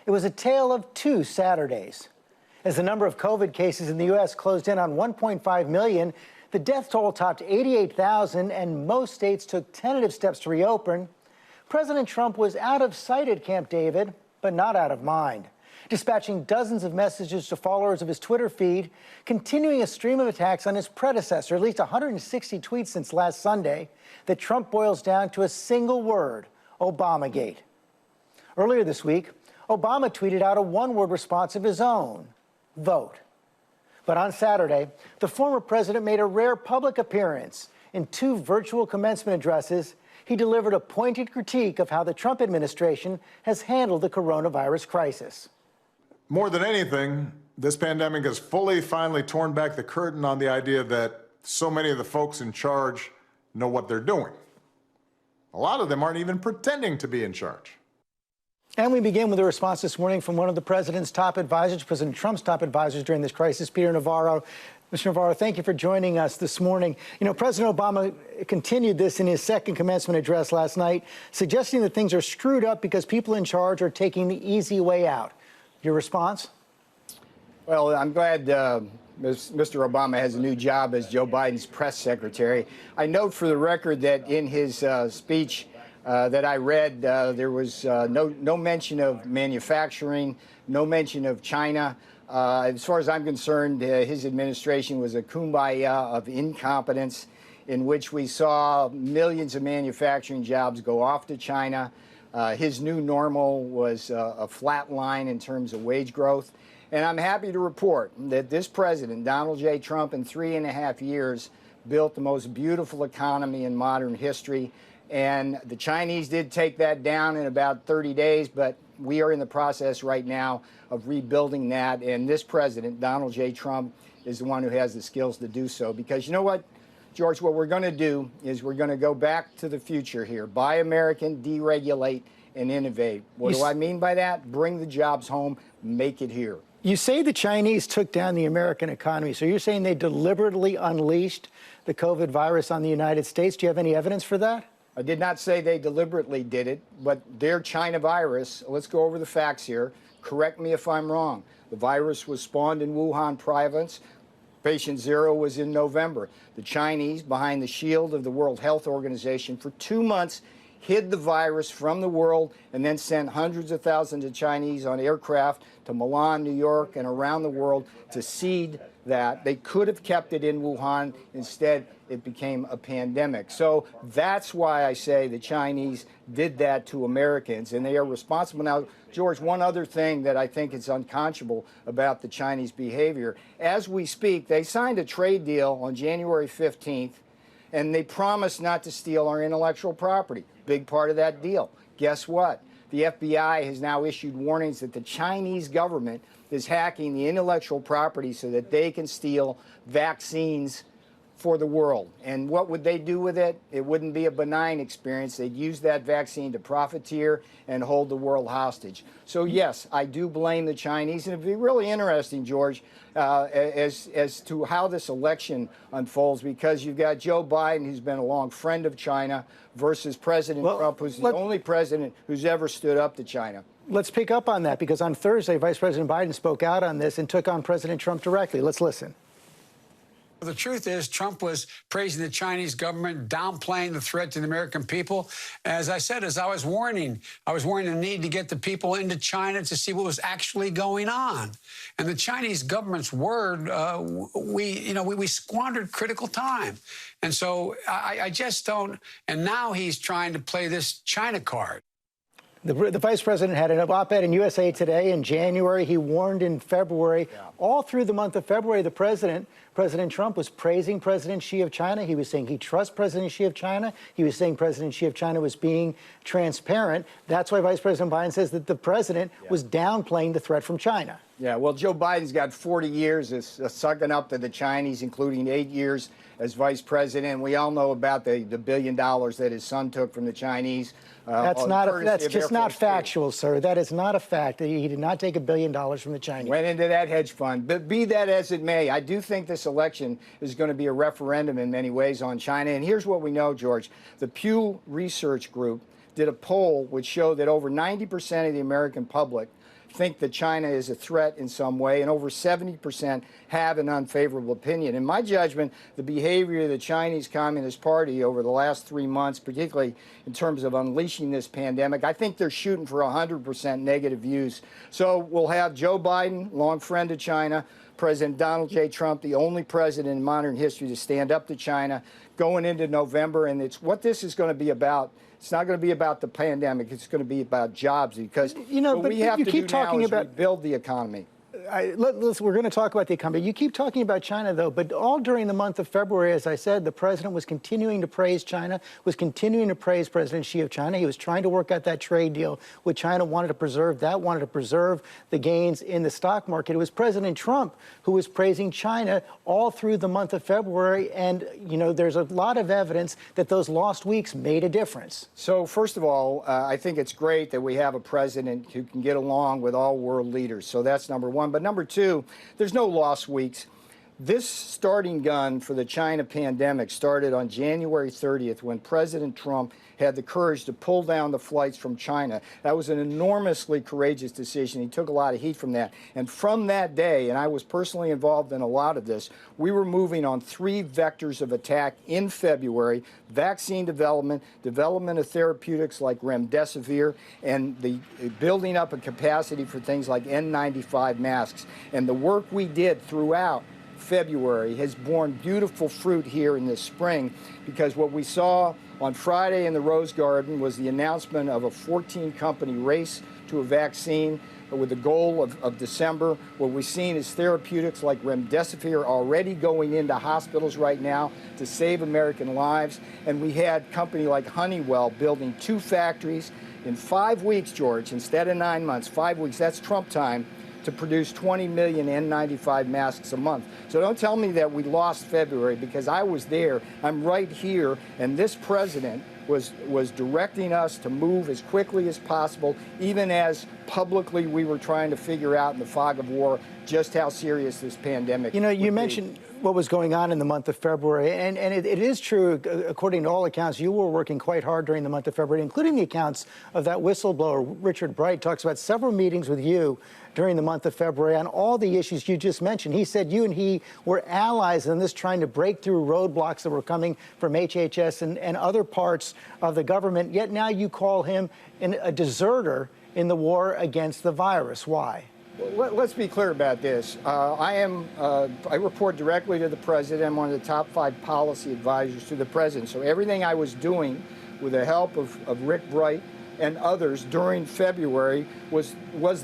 It was a tale of two Saturdays. As the number of COVID cases in the U.S. closed in on 1.5 million, the death toll topped 88,000, and most states took tentative steps to reopen. President Trump was out of sight at Camp David, but not out of mind, dispatching dozens of messages to followers of his Twitter feed, continuing a stream of attacks on his predecessor, at least 160 tweets since last Sunday, that Trump boils down to a single word: Obamagate. Earlier this week, Obama tweeted out a one-word response of his own: vote. But on Saturday, the former president made a rare public appearance. In two virtual commencement addresses, he delivered a pointed critique of how the Trump administration has handled the coronavirus crisis. More than anything, this pandemic has finally torn back the curtain on the idea that so many of the folks in charge know what they're doing. A lot of them aren't even pretending to be in charge. And we begin with a response this morning from one of the president's top advisors, President Trump's top advisors during this crisis, Peter Navarro. Mr. Navarro, thank you for joining us this morning. You know, President Obama continued this in his second commencement address last night, suggesting that things are screwed up because people in charge are taking the easy way out. Your response? Well, I'm glad Mr. Obama has a new job as Joe Biden's press secretary. I note for the record that in his speech that I read, there was no mention of manufacturing, no mention of China. As far as I'm concerned, his administration was a kumbaya of incompetence in which we saw millions of manufacturing jobs go off to China. His new normal was a flat line in terms of wage growth. And I'm happy to report that this president, Donald J. Trump, in 3.5 years, built the most beautiful economy in modern history. And the Chinese did take that down in about 30 days, but we are in the process right now of rebuilding that. And this president, Donald J. Trump, is the one who has the skills to do so. Because you know what, George, what we're going to do is we're going to go back to the future here. Buy American, deregulate, and innovate. What do I mean by that? Bring the jobs home, make it here. You say the Chinese took down the American economy, so you're saying they deliberately unleashed the COVID virus on the United States. Do you have any evidence for that? I did not say they deliberately did it, but their China virus, let's go over the facts here. Correct me if I'm wrong. The virus was spawned in Wuhan province. Patient zero was in November. The Chinese, behind the shield of the World Health Organization, for 2 months hid the virus from the world and then sent hundreds of thousands of Chinese on aircraft to Milan, New York, and around the world to seed that. They could have kept it in Wuhan. Instead, it became a pandemic. So that's why I say the Chinese did that to Americans, and they are responsible. Now, George, one other thing that I think is unconscionable about the Chinese behavior. As we speak, they signed a trade deal on January 15th, and they promised not to steal our intellectual property. Big part of that deal. Guess what? The FBI has now issued warnings that the Chinese government is hacking the intellectual property so that they can steal vaccines for the world. And what would they do with it? It wouldn't be a benign experience. They'd use that vaccine to profiteer and hold the world hostage. So yes, I do blame the Chinese. And it'd be really interesting, George, as to how this election unfolds, because you've got Joe Biden, who's been a long friend of China, versus President Trump, who's the only president who's ever stood up to China. Let's pick up on that, because on Thursday, Vice President Biden spoke out on this and took on President Trump directly. Let's listen. The truth is, Trump was praising the Chinese government, downplaying the threat to the American people. As I said, as I was warning the need to get the people into China to see what was actually going on. And the Chinese government's word, we squandered critical time. And so I just don't. And now he's trying to play this China card. The vice president had an op-ed in USA Today in January. He warned in February. Yeah. All through the month of February, President Trump was praising President Xi of China. He was saying he trusts President Xi of China. He was saying President Xi of China was being transparent. That's why Vice President Biden says that the president was downplaying the threat from China. Yeah, well, Joe Biden's got 40 years of sucking up to the Chinese, including 8 years as vice president. We all know about the $1 billion that his son took from the Chinese. That's just not factual, sir. That is not a fact. He did not take $1 billion from the Chinese. Went into that hedge fund. But be that as it may, I do think this election is going to be a referendum in many ways on China. And here's what we know, George. The Pew Research Group did a poll which showed that over 90% of the American public think that China is a threat in some way, and over 70% have an unfavorable opinion. In my judgment, the behavior of the Chinese Communist Party over the last 3 months, particularly in terms of unleashing this pandemic, I think they're shooting for 100% negative views. So we'll have Joe Biden, long friend of China, President Donald J. Trump, the only president in modern history to stand up to China, going into November, and it's what this is going to be about. It's not going to be about the pandemic. It's going to be about jobs, because what we have to do now is rebuild the economy. We're going to talk about the economy. You keep talking about China, though, but all during the month of February, as I said, the president was continuing to praise China, was continuing to praise President Xi of China. He was trying to work out that trade deal with China, wanted to preserve the gains in the stock market. It was President Trump who was praising China all through the month of February. And, you know, there's a lot of evidence that those lost weeks made a difference. So, first of all, I think it's great that we have a president who can get along with all world leaders. So that's number one. But number two, there's no lost weeks. This starting gun for the China pandemic started on January 30th when President Trump had the courage to pull down the flights from China. That was an enormously courageous decision. He took a lot of heat from that. And from that day, and I was personally involved in a lot of this, we were moving on 3 vectors of attack in February: vaccine development, development of therapeutics like remdesivir, and the building up a capacity for things like N95 masks. And the work we did throughout February has borne beautiful fruit here in this spring, because what we saw on Friday in the Rose Garden was the announcement of a 14-company race to a vaccine with the goal of December. What we've seen is therapeutics like remdesivir already going into hospitals right now to save American lives. And we had a company like Honeywell building 2 factories in 5 weeks, George, instead of 9 months, 5 weeks. That's Trump time, to produce 20 million N95 masks a month. So don't tell me that we lost February, because I was there. I'm right here, and this president was directing us to move as quickly as possible, even as publicly we were trying to figure out in the fog of war just how serious this pandemic You know, you mentioned what was going on in the month of February, and it is true, according to all accounts, you were working quite hard during the month of February, including the accounts of that whistleblower. Richard Bright talks about several meetings with you during the month of February on all the issues you just mentioned. He said you and he were allies in this, trying to break through roadblocks that were coming from HHS and other parts of the government, yet now you call him a deserter in the war against the virus. Why? Well, let's be clear about this. I report directly to the president. I'm one of the top 5 policy advisors to the president. So everything I was doing with the help of Rick Bright and others during February was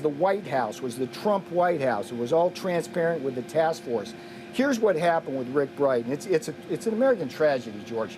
the White House, was the Trump White House. It was all transparent with the task force. Here's what happened with Rick Bright, and it's an American tragedy, George.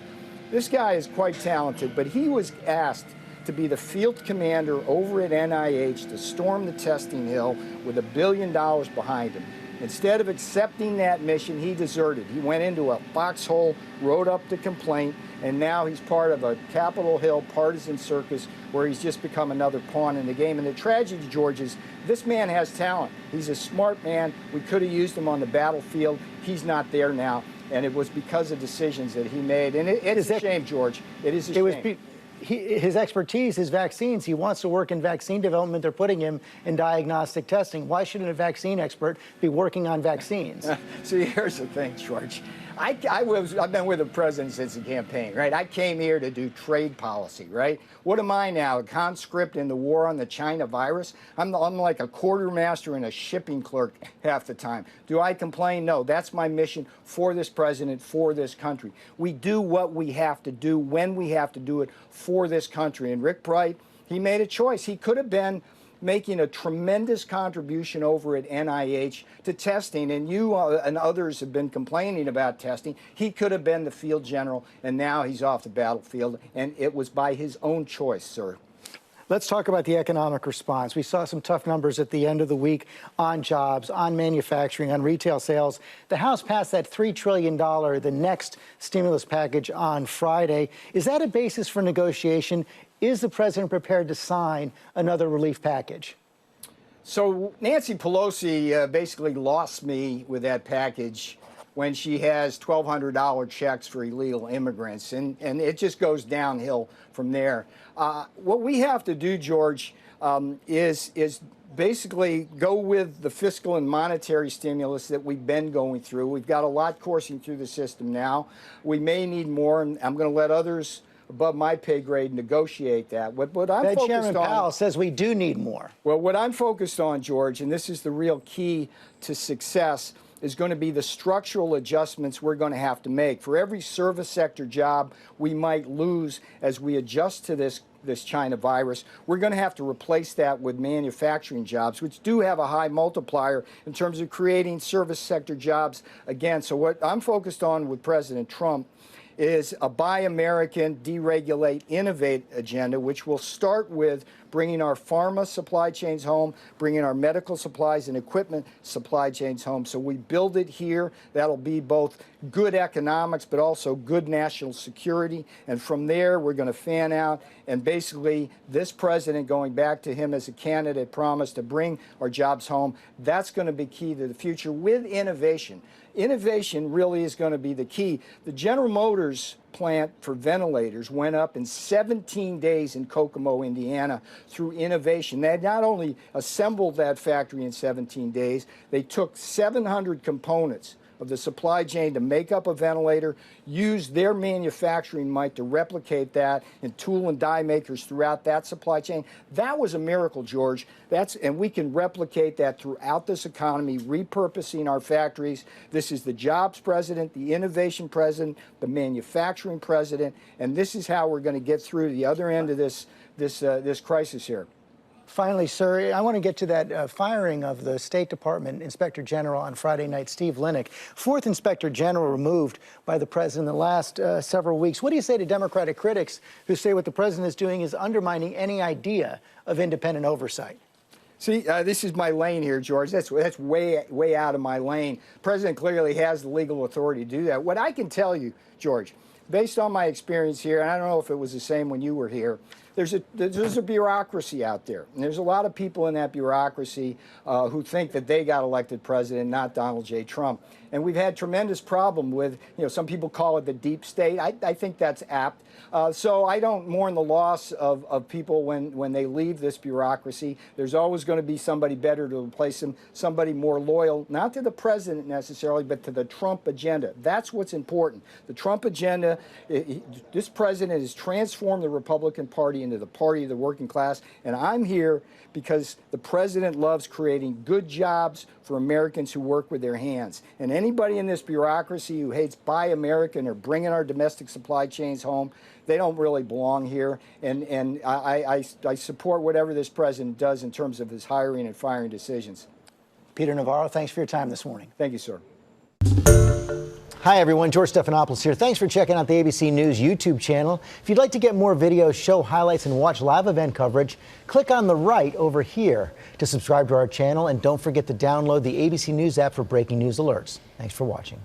This guy is quite talented, but he was asked to be the field commander over at NIH to storm the testing hill with $1 billion behind him. Instead of accepting that mission, he deserted. He went into a foxhole, wrote up the complaint, and now he's part of a Capitol Hill partisan circus where he's just become another pawn in the game. And the tragedy, George, is this man has talent. He's a smart man. We could have used him on the battlefield. He's not there now, and it was because of decisions that he made. And it is a shame, George. It is a shame. His expertise is vaccines. He wants to work in vaccine development. They're putting him in diagnostic testing. Why shouldn't a vaccine expert be working on vaccines? See, here's the thing, George. I've been with the president since the campaign, right? I came here to do trade policy, right? What am I now, a conscript in the war on the China virus? I'm like a quartermaster and a shipping clerk half the time. Do I complain? No, that's my mission for this president, for this country. We do what we have to do when we have to do it for this country. And Rick Bright, he made a choice. He could have been making a tremendous contribution over at NIH to testing, and you and others have been complaining about testing. He could have been the field general, and now he's off the battlefield, and it was by his own choice, sir. Let's talk about the economic response. We saw some tough numbers at the end of the week on jobs, on manufacturing, on retail sales. The House passed that $3 trillion, the next stimulus package, on Friday. Is that a basis for negotiation? Is the president prepared to sign another relief package? So Nancy Pelosi basically lost me with that package when she has $1,200 checks for illegal immigrants, and it just goes downhill from there. What we have to do, George, is basically go with the fiscal and monetary stimulus that we've been going through. We've got a lot coursing through the system now. We may need more, and I'm going to let others above my pay grade negotiate that. What I'm Fed focused Chairman on, Powell says we do need more. well, what I'm focused on, George, and this is the real key to success, is going to be the structural adjustments we're going to have to make. For every service sector job we might lose as we adjust to this China virus, we're going to have to replace that with manufacturing jobs, which do have a high multiplier in terms of creating service sector jobs again. So what I'm focused on with President Trump is a Buy American, Deregulate, Innovate agenda, which will start with bringing our pharma supply chains home, bringing our medical supplies and equipment supply chains home. So we build it here. That'll be both good economics, but also good national security. And from there, we're going to fan out. And basically, this president, going back to him as a candidate, promised to bring our jobs home. That's going to be key to the future with innovation. Innovation really is going to be the key. The General Motors plant for ventilators went up in 17 days in Kokomo, Indiana, through innovation. They had not only assembled that factory in 17 days, they took 700 components of the supply chain to make up a ventilator, use their manufacturing might to replicate that in tool and die makers throughout that supply chain. That was a miracle, George. And we can replicate that throughout this economy, repurposing our factories. This is the jobs president, the innovation president, the manufacturing president, and this is how we're going to get through the other end of this crisis here. Finally, sir, I want to get to that firing of the State Department Inspector General on Friday night, Steve Linick, fourth Inspector General removed by the president in the last several weeks. What do you say to Democratic critics who say what the president is doing is undermining any idea of independent oversight? See, this is my lane here, George. That's way out of my lane. The president clearly has the legal authority to do that. What I can tell you, George, based on my experience here, and I don't know if it was the same when you were here, there's a bureaucracy out there. And there's a lot of people in that bureaucracy who think that they got elected president, not Donald J. Trump. And we've had tremendous problem with, some people call it the deep state. I think that's apt. So I don't mourn the loss of people when they leave this bureaucracy. There's always going to be somebody better to replace them, somebody more loyal, not to the president necessarily, but to the Trump agenda. That's what's important. The Trump agenda, this president has transformed the Republican Party into the party of the working class. And I'm here because the president loves creating good jobs for Americans who work with their hands. And anybody in this bureaucracy who hates Buy American or bringing our domestic supply chains home, they don't really belong here. And I support whatever this president does in terms of his hiring and firing decisions. Peter Navarro, thanks for your time this morning. Thank you, sir. Hi, everyone. George Stephanopoulos here. Thanks for checking out the ABC News YouTube channel. If you'd like to get more videos, show highlights, and watch live event coverage, click on the right over here to subscribe to our channel. And don't forget to download the ABC News app for breaking news alerts. Thanks for watching.